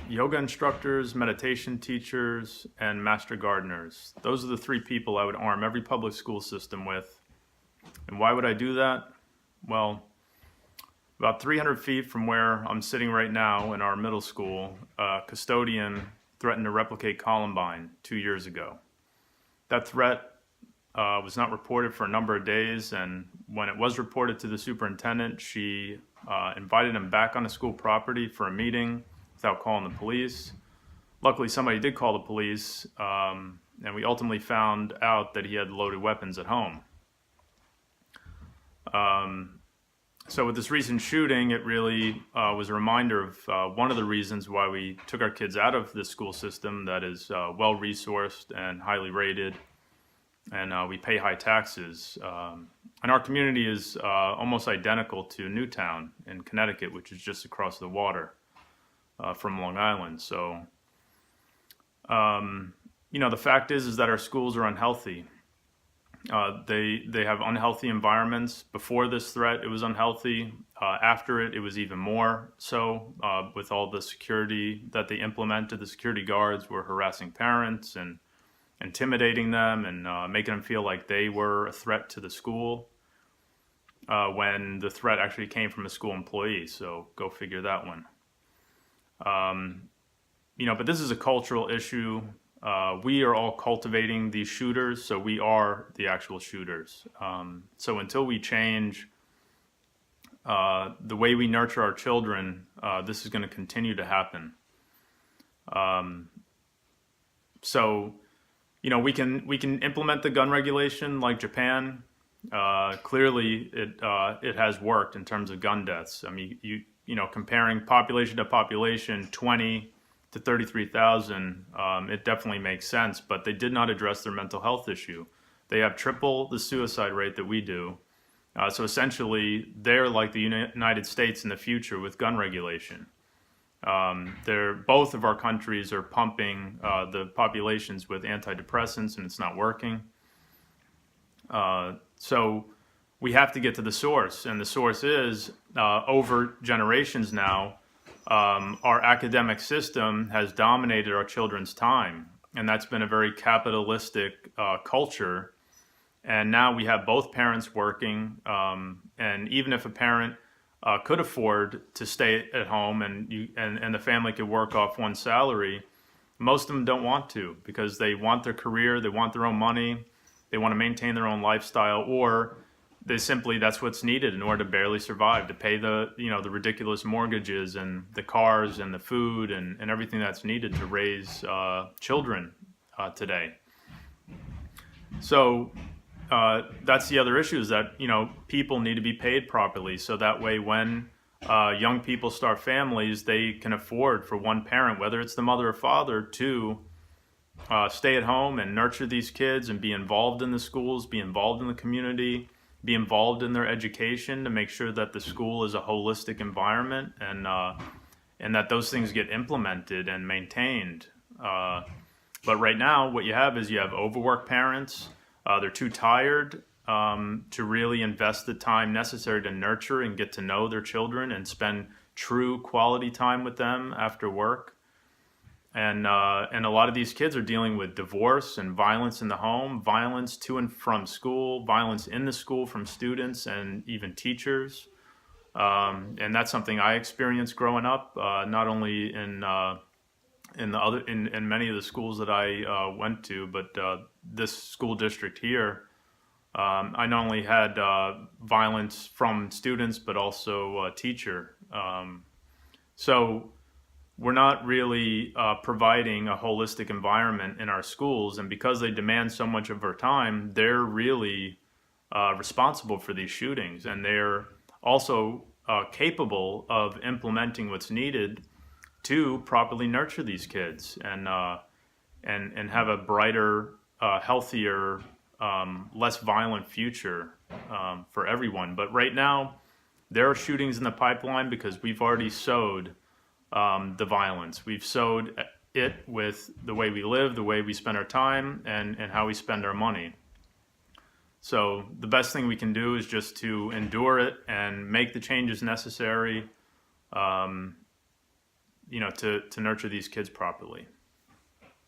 yoga instructors, meditation teachers, and master gardeners. Those are the three people I would arm every public school system with. And why would I do that? Well, about 300 feet from where I'm sitting right now in our middle school, a custodian threatened to replicate Columbine 2 years ago. That threat was not reported for a number of days, and when it was reported to the superintendent, she invited him back on the school property for a meeting without calling the police. Luckily, somebody did call the police, and we ultimately found out that he had loaded weapons at home. So with this recent shooting, it really was a reminder of one of the reasons why we took our kids out of this school system that is well-resourced and highly rated, and we pay high taxes. And our community is almost identical to Newtown in Connecticut, which is just across the water from Long Island. So, the fact is that our schools are unhealthy. They have unhealthy environments. Before this threat, it was unhealthy. After it, it was even more so with all the security that they implemented. The security guards were harassing parents and intimidating them and making them feel like they were a threat to the school when the threat actually came from a school employee. So go figure that one. But this is a cultural issue. We are all cultivating these shooters, so we are the actual shooters. So until we change the way we nurture our children, this is going to continue to happen. We can implement the gun regulation like Japan. Clearly, it has worked in terms of gun deaths. I mean, comparing population to population, 20 to 33,000, it definitely makes sense. But they did not address their mental health issue. They have triple the suicide rate that we do. So essentially, they're like the United States in the future with gun regulation. Both of our countries are pumping the populations with antidepressants, and it's not working. So we have to get to the source, and the source is over generations now, our academic system has dominated our children's time, and that's been a very capitalistic culture. And now we have both parents working, and even if a parent could afford to stay at home and the family could work off one salary, most of them don't want to because they want their career, they want their own money, they want to maintain their own lifestyle, or that's what's needed in order to barely survive, to pay the ridiculous mortgages and the cars and the food and everything that's needed to raise children today. So that's the other issue, is that people need to be paid properly, so that way when young people start families, they can afford for one parent, whether it's the mother or father, to stay at home and nurture these kids and be involved in the schools, be involved in the community, be involved in their education to make sure that the school is a holistic environment and that those things get implemented and maintained. But right now, what you have overworked parents. They're too tired to really invest the time necessary to nurture and get to know their children and spend true quality time with them after work. And a lot of these kids are dealing with divorce and violence in the home, violence to and from school, violence in the school from students and even teachers. And that's something I experienced growing up, not only in many of the schools that I went to, but this school district here. I not only had violence from students, but also a teacher. So we're not really providing a holistic environment in our schools, and because they demand so much of our time, they're really responsible for these shootings, and they're also capable of implementing what's needed to properly nurture these kids and have a brighter, healthier, less violent future for everyone. But right now, there are shootings in the pipeline because we've already sowed the violence. We've sowed it with the way we live, the way we spend our time, and how we spend our money. So the best thing we can do is just to endure it and make the changes necessary to nurture these kids properly.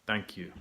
Thank you.